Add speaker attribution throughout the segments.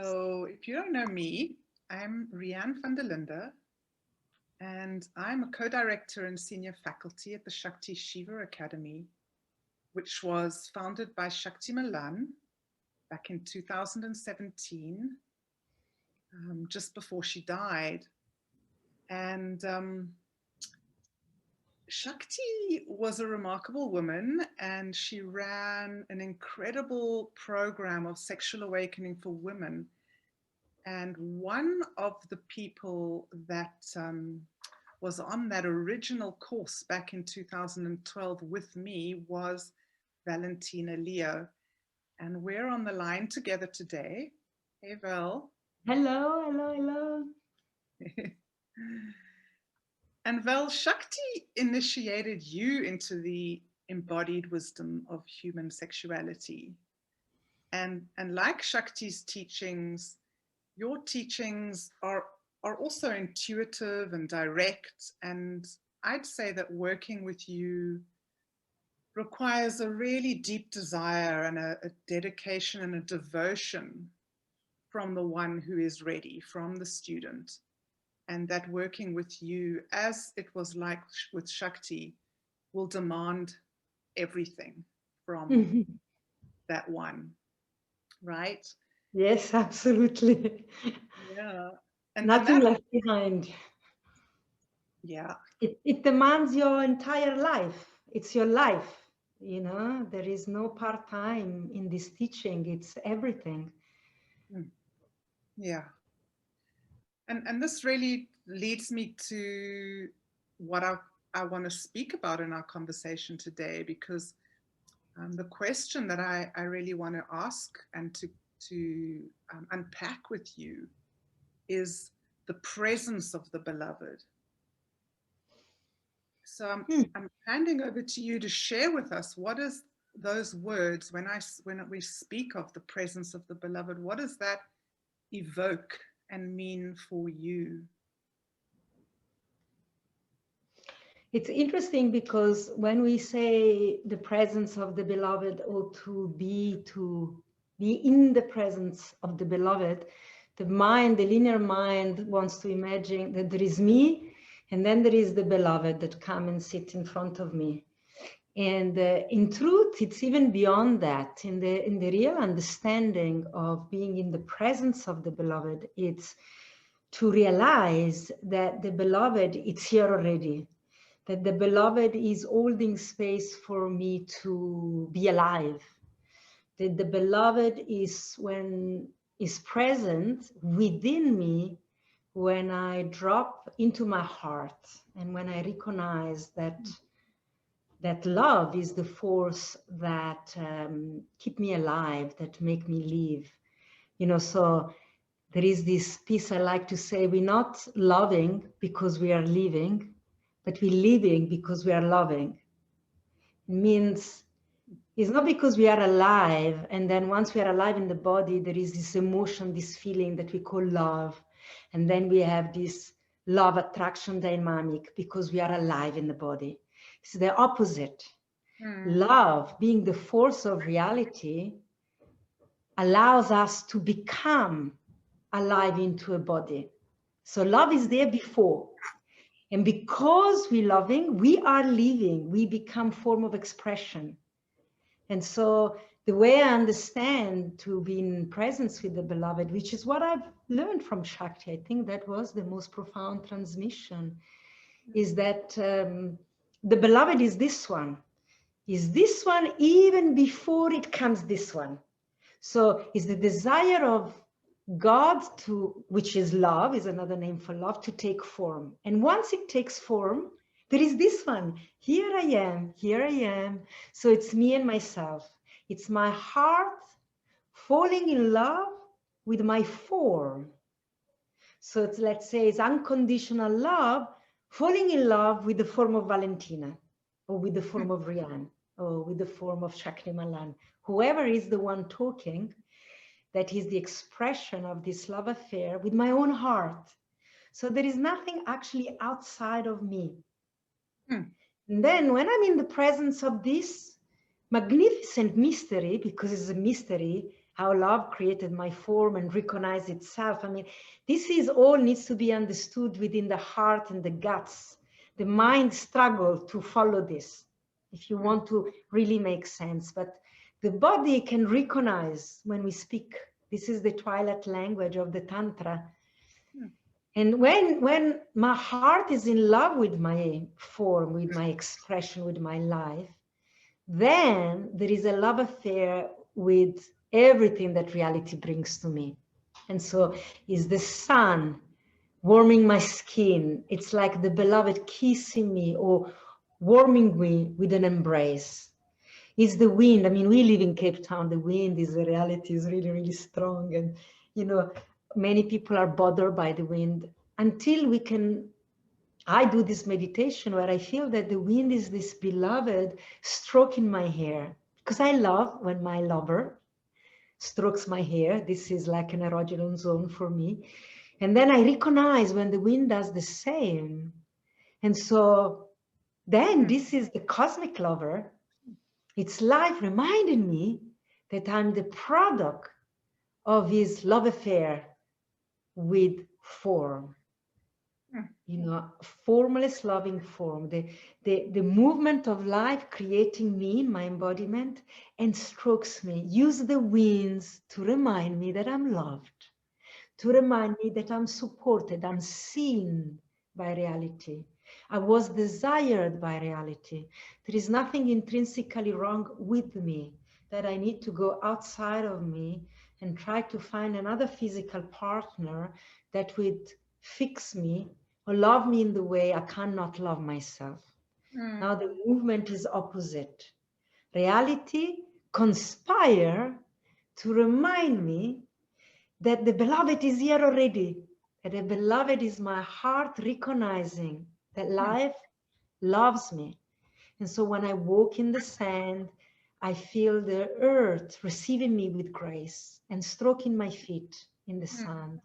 Speaker 1: So if you don't know me, I'm Rhianne van der Linde, and I'm a co-director and senior faculty at the Shakti Shiva Academy, which was founded by Shakti Malan back in 2017, just before she died. And Shakti was a remarkable woman, and she ran an incredible program of sexual awakening for women. And one of the people that was on that original course back in 2012 with me was Valentina Leo. And we're on the line together today. Hey, Val.
Speaker 2: Hello, hello, hello.
Speaker 1: And Val, Shakti initiated you into the embodied wisdom of human sexuality. And like Shakti's teachings, your teachings are also intuitive and direct. And I'd say that working with you requires a really deep desire and a dedication and a devotion from the one who is ready, from the student. And that working with you, as it was like with Shakti, will demand everything from that one, right?
Speaker 2: Yes, absolutely.
Speaker 1: Yeah. And
Speaker 2: Nothing
Speaker 1: that,
Speaker 2: left behind.
Speaker 1: yeah.
Speaker 2: It demands your entire life. It's your life. There is no part-time in this teaching. It's everything.
Speaker 1: Yeah. And this really leads me to what I want to speak about in our conversation today, because the question that I really want to ask and to unpack with you is the presence of the beloved. So I'm handing over to you to share with us, what is those words when we speak of the presence of the beloved, what does that evoke and mean for you?
Speaker 2: It's interesting because when we say the presence of the beloved, or to be in the presence of the beloved, the linear mind wants to imagine that there is me, and then there is the beloved that come and sit in front of me. And in truth, it's even beyond that. In the real understanding of being in the presence of the beloved, it's to realize that the beloved, it's here already. That the beloved is holding space for me to be alive. That the beloved is present within me when I drop into my heart, and when I recognize that love is the force that keep me alive, that make me live. So there is this piece I like to say: we're not loving because we are living, but we're living because we are loving. It means it's not because we are alive, and then once we are alive in the body, there is this emotion, this feeling that we call love. And then we have this love attraction dynamic because we are alive in the body. It's the opposite. Love, being the force of reality, allows us to become alive into a body. So love is there before. And because we're loving, we are living, we become form of expression. And so the way I understand to be in presence with the beloved, which is what I've learned from Shakti, I think that was the most profound transmission, is that the beloved is this one even before it comes this one. So it's the desire of God which is love, is another name for love, to take form. And once it takes form, there is this one. Here I am. So it's me and myself. It's my heart falling in love with my form. So let's say it's unconditional love falling in love with the form of Valentina, or with the form of Rhianne, or with the form of Shakti Malan. Whoever is the one talking, that is the expression of this love affair with my own heart. So there is nothing actually outside of me. And then when I'm in the presence of this magnificent mystery, because it's a mystery, how love created my form and recognized itself. I mean, this is all needs to be understood within the heart and the guts. The mind struggle to follow this if you want to really make sense. But the body can recognize when we speak. This is the twilight language of the Tantra. And when my heart is in love with my form, with my expression, with my life, then there is a love affair with everything that reality brings to me. And so is the sun warming my skin. It's like the beloved kissing me or warming me with an embrace. Is the wind. I mean, we live in Cape Town. The wind is a reality, is really, really strong. And, you know, many people are bothered by the wind until we can. I do this meditation where I feel that the wind is this beloved stroking my hair, because I love when my lover strokes my hair. This is like an erogenous zone for me. And then I recognize when the wind does the same. And so then this is the cosmic lover. It's life reminding me that I'm the product of his love affair with form. You know, formless loving form, the movement of life creating me in my embodiment and strokes me. Use the winds to remind me that I'm loved, to remind me that I'm supported, I'm seen by reality. I was desired by reality. There is nothing intrinsically wrong with me that I need to go outside of me and try to find another physical partner that would fix me or love me in the way I cannot love myself. Now the movement is opposite. Reality conspire to remind me that the beloved is here already, that the beloved is my heart recognizing that life loves me. And so when I walk in the sand, I feel the earth receiving me with grace and stroking my feet in the sand.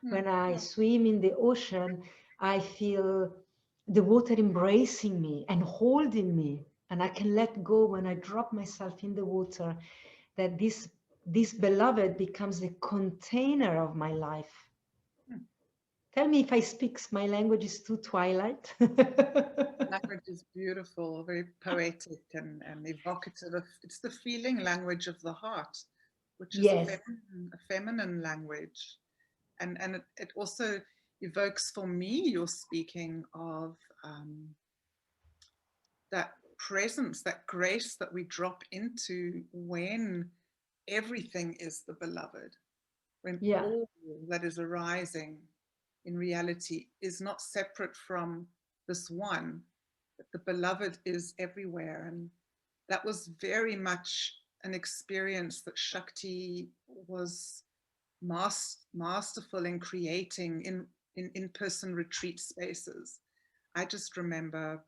Speaker 2: When I swim in the ocean, I feel the water embracing me and holding me, and I can let go when I drop myself in the water, that this beloved becomes a container of my life. Tell me if I speak, my language is too twilight.
Speaker 1: Language is beautiful, very poetic and evocative. It's the feeling language of the heart, which is
Speaker 2: Yes.
Speaker 1: a feminine language. And it also evokes for me your speaking of that presence, that grace that we drop into when everything is the beloved, when all that is arising in reality is not separate from this one, that the beloved is everywhere. And that was very much an experience that Shakti was masterful in creating in in-person retreat spaces. I just remember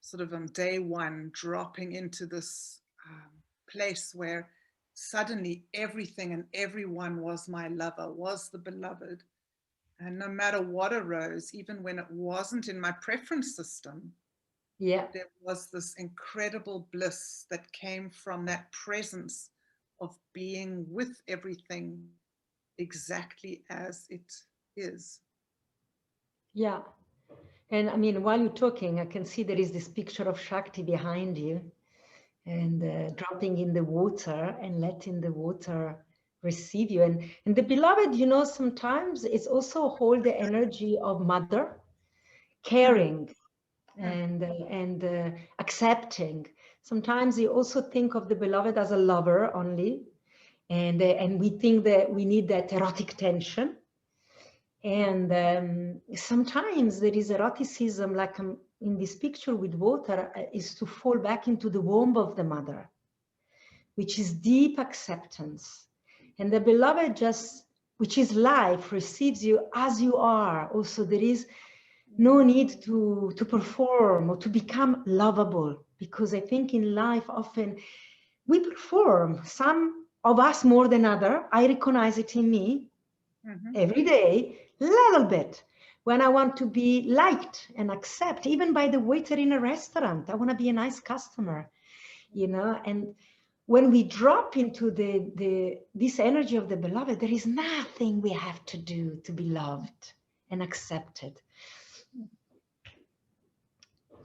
Speaker 1: sort of on day one dropping into this place where suddenly everything and everyone was my lover, was the beloved. And no matter what arose, even when it wasn't in my preference system, there was this incredible bliss that came from that presence of being with everything exactly as it is.
Speaker 2: Yeah. And I mean, while you're talking, I can see there is this picture of Shakti behind you and dropping in the water and letting the water receive you. And the beloved, you know, sometimes it's also hold the energy of mother, caring and accepting. Sometimes you also think of the beloved as a lover only. And we think that we need that erotic tension. And sometimes there is eroticism, like in this picture with water, is to fall back into the womb of the mother, which is deep acceptance. And the beloved just, which is life, receives you as you are. Also, there is no need to perform or to become lovable, because I think in life often we perform, some of us more than other. I recognize it in me every day, a little bit. When I want to be liked and accepted, even by the waiter in a restaurant, I want to be a nice customer, you know. And when we drop into this energy of the beloved, there is nothing we have to do to be loved and accepted.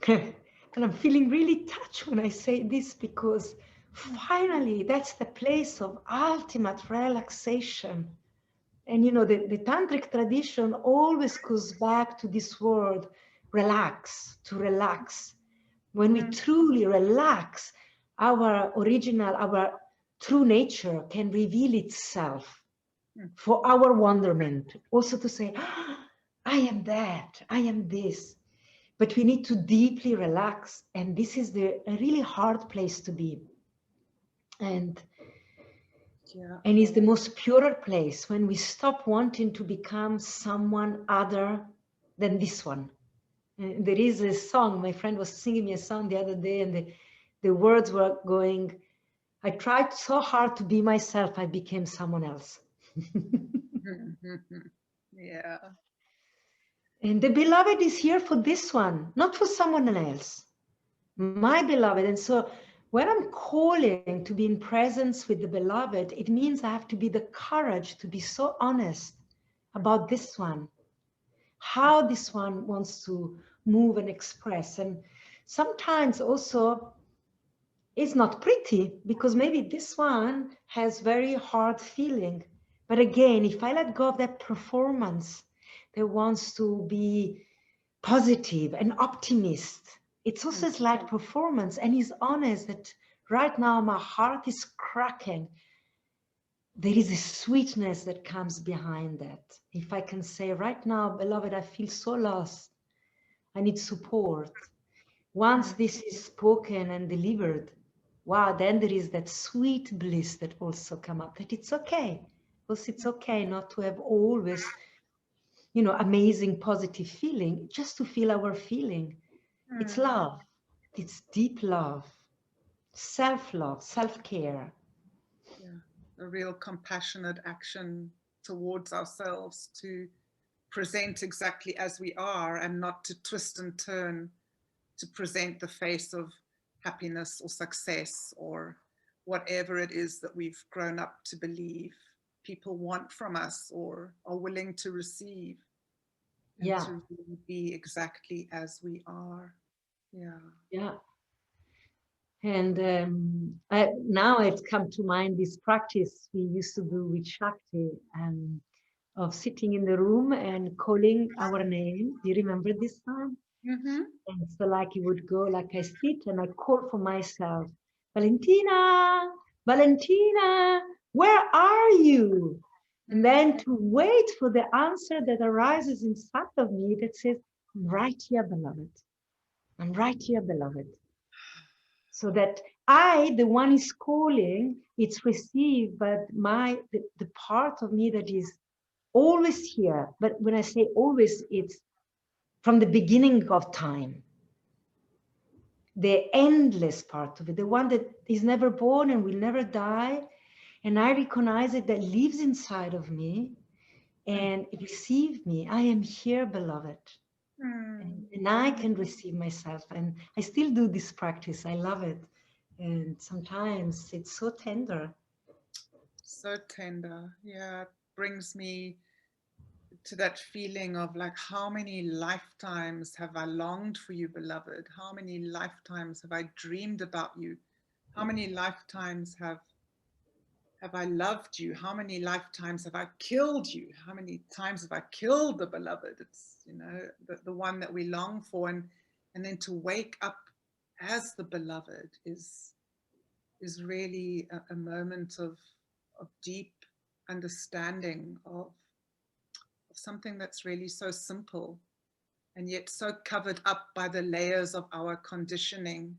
Speaker 2: And I'm feeling really touched when I say this, because finally that's the place of ultimate relaxation. And you know, the tantric tradition always goes back to this word, relax, to relax. When we truly relax, our original, our true nature can reveal itself for our wonderment. Also to say, "Ah, I am that, I am this." But we need to deeply relax. And this is a really hard place to be. And it's the most purer place when we stop wanting to become someone other than this one. And there is a song, my friend was singing me a song the other day, and the words were going, I tried so hard to be myself, I became someone else.
Speaker 1: Yeah.
Speaker 2: And the beloved is here for this one, not for someone else. My beloved. And so when I'm calling to be in presence with the beloved, it means I have to be the courage to be so honest about this one, how this one wants to move and express. And sometimes also it's not pretty, because maybe this one has very hard feeling. But again, if I let go of that performance that wants to be positive and optimist, it's also a slight performance, and he's honest that right now my heart is cracking. There is a sweetness that comes behind that. If I can say right now, beloved, I feel so lost, I need support. Once this is spoken and delivered, wow, then there is that sweet bliss that also come up, that it's okay. Because it's okay not to have always, you know, amazing positive feeling, just to feel our feeling. It's love. It's deep love, self-love, self-care.
Speaker 1: Yeah. A real compassionate action towards ourselves, to present exactly as we are and not to twist and turn to present the face of happiness or success or whatever it is that we've grown up to believe people want from us or are willing to receive, and
Speaker 2: Yeah.
Speaker 1: to really be exactly as we are. Yeah.
Speaker 2: Yeah. And now it's come to mind this practice we used to do with Shakti, of sitting in the room and calling our name. Do you remember this time?
Speaker 1: Mm-hmm.
Speaker 2: And so like you would go, like I sit and I call for myself, Valentina, Valentina, where are you? And then to wait for the answer that arises inside of me that says, I'm right here, beloved. I'm right here, beloved. So that I, the one is calling, it's received, but the part of me that is always here. But when I say always, it's from the beginning of time. The endless part of it, the one that is never born and will never die. And I recognize it, that lives inside of me and receive me. I am here, beloved. And I can receive myself. And I still do this practice. I love it. And sometimes it's so tender.
Speaker 1: So tender. Yeah, it brings me to that feeling of like, how many lifetimes have I longed for you, beloved? How many lifetimes have I dreamed about you? How many lifetimes have I loved you? How many lifetimes have I killed you? How many times have I killed the beloved? It's, you know, the one that we long for. And then to wake up as the beloved is really a moment of deep understanding of something that's really so simple and yet so covered up by the layers of our conditioning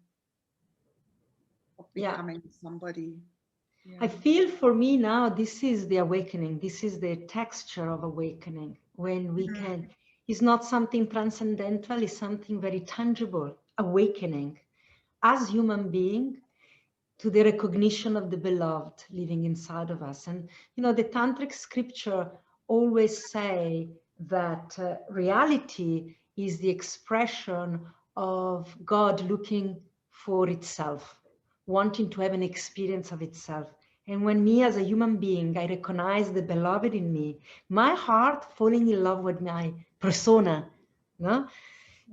Speaker 1: of
Speaker 2: Yeah.
Speaker 1: becoming somebody. Yeah.
Speaker 2: I feel for me now, this is the awakening. This is the texture of awakening, when we can, it's not something transcendental, it's something very tangible, awakening as human being to the recognition of the beloved living inside of us. And, you know, the tantric scripture always say that reality is the expression of God looking for itself. wanting to have an experience of itself. And when me as a human being, I recognize the beloved in me, my heart falling in love with my persona, no?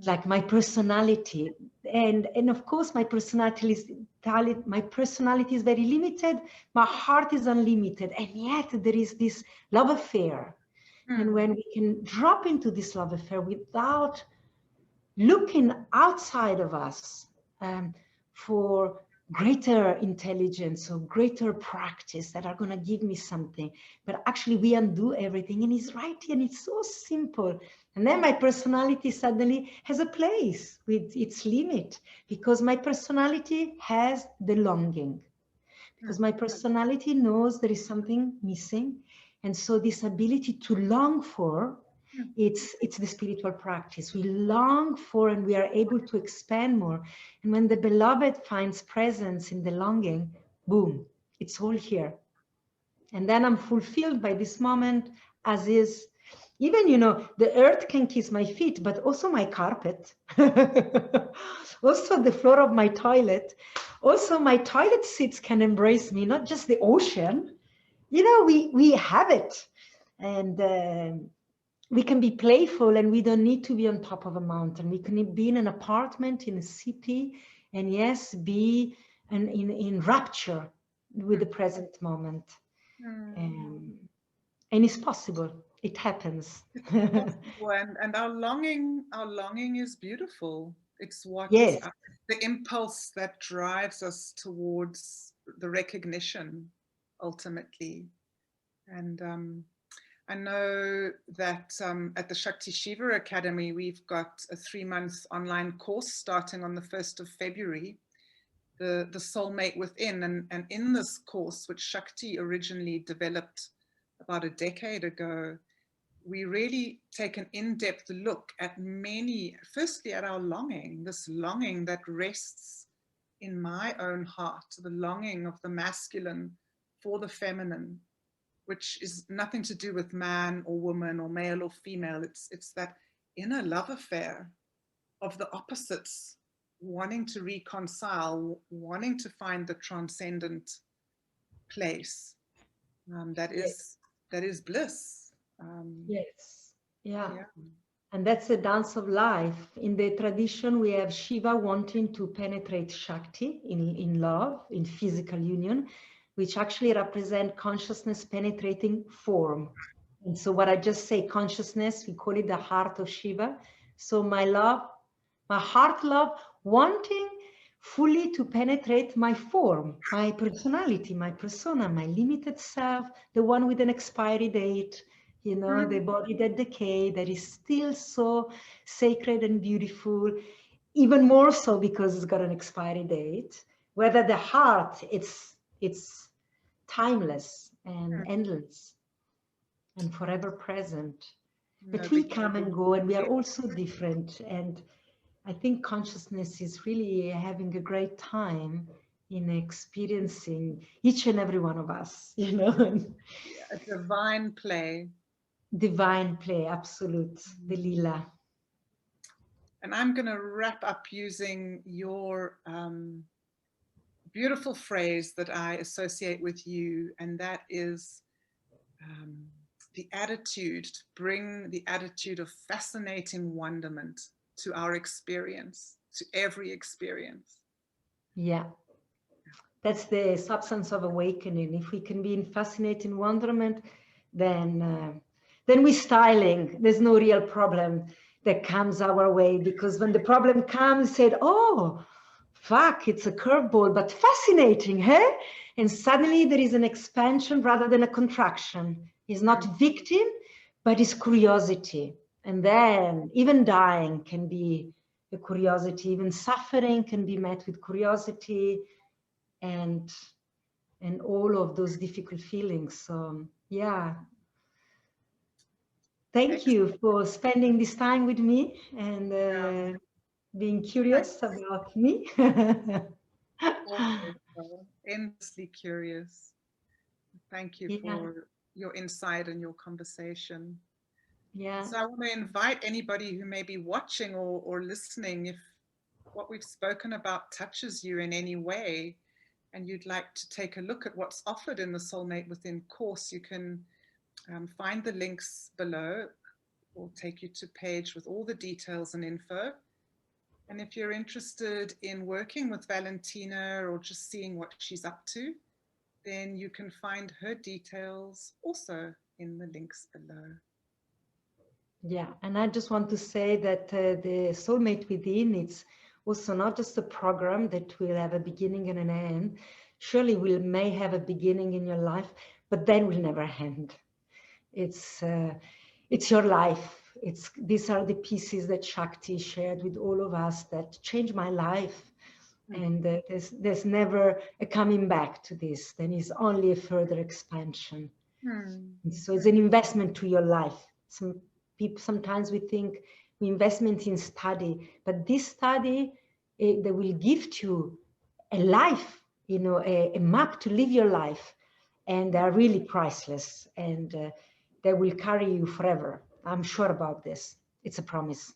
Speaker 2: Like my personality. And of course, my personality is very limited. My heart is unlimited. And yet there is this love affair. And when we can drop into this love affair without looking outside of us for greater intelligence or greater practice that are going to give me something, but actually we undo everything, and it's right here, and it's so simple. And then my personality suddenly has a place with its limit, because my personality has the longing, because my personality knows there is something missing. And so this ability to long for, it's the spiritual practice. We long for, and we are able to expand more. And when the beloved finds presence in the longing, boom, it's all here. And then I'm fulfilled by this moment as is. Even, you know, the earth can kiss my feet, but also my carpet, also the floor of my toilet, also my toilet seats can embrace me, not just the ocean. You know, we have it. And we can be playful, and we don't need to be on top of a mountain. We can be in an apartment, in a city, and yes, be in rapture with the present moment. And it's possible. It happens.
Speaker 1: It's possible, and our longing is beautiful. It's what
Speaker 2: Yes.
Speaker 1: the impulse that drives us towards the recognition, ultimately. And I know that at the Shakti Shiva Academy, we've got a 3-month online course starting on the 1st of February, the Soulmate Within. And in this course, which Shakti originally developed about a decade ago, we really take an in-depth look at firstly at our longing, this longing that rests in my own heart, the longing of the masculine for the feminine, which is nothing to do with man or woman or male or female. It's that inner love affair of the opposites wanting to reconcile, wanting to find the transcendent place that
Speaker 2: Yes.
Speaker 1: is bliss.
Speaker 2: Yes. Yeah.
Speaker 1: Yeah.
Speaker 2: And that's the dance of life. In the tradition, we have Shiva wanting to penetrate Shakti in love, in physical union, which actually represent consciousness penetrating form. And so what I just say, consciousness, we call it the heart of Shiva. So my love, my heart love, wanting fully to penetrate my form, my personality, my persona, my limited self, the one with an expiry date, you know, the body that decays, that is still so sacred and beautiful, even more so because it's got an expiry date. Whether the heart, it's timeless and endless and forever present.
Speaker 1: No
Speaker 2: But we
Speaker 1: beginning.
Speaker 2: come and go, and we are all so different. And I think consciousness is really having a great time in experiencing each and every one of us, you know.
Speaker 1: A divine play.
Speaker 2: Divine play, absolute, the lila.
Speaker 1: And I'm going to wrap up using your beautiful phrase that I associate with you, and that is the attitude, to bring the attitude of fascinating wonderment to our experience, to every experience.
Speaker 2: Yeah. That's the substance of awakening. If we can be in fascinating wonderment, then we're styling. There's no real problem that comes our way, because when the problem comes, said, oh, fuck, it's a curveball, but fascinating, huh? And suddenly there is an expansion rather than a contraction. It's not victim, but it's curiosity. And then even dying can be a curiosity, even suffering can be met with curiosity, and all of those difficult feelings. So yeah, thank you for spending this time with me and being curious about me.
Speaker 1: Endlessly curious. Thank you for your insight and your conversation.
Speaker 2: Yeah.
Speaker 1: So I want to invite anybody who may be watching or listening, if what we've spoken about touches you in any way, and you'd like to take a look at what's offered in the Soulmate Within course, you can find the links below. Will take you to a page with all the details and info. And if you're interested in working with Valentina or just seeing what she's up to, then you can find her details also in the links below.
Speaker 2: Yeah, and I just want to say that the Soulmate Within, it's also not just a program that will have a beginning and an end. Surely we may have a beginning in your life, but then will never end. It's your life. These are the pieces that Shakti shared with all of us that changed my life. And there's never a coming back to this. Then it's only a further expansion. So it's an investment to your life. Sometimes we think we investment in study, but this study, they will give you a life, you know, a map to live your life, and they're really priceless, and they will carry you forever. I'm sure about this. It's a promise.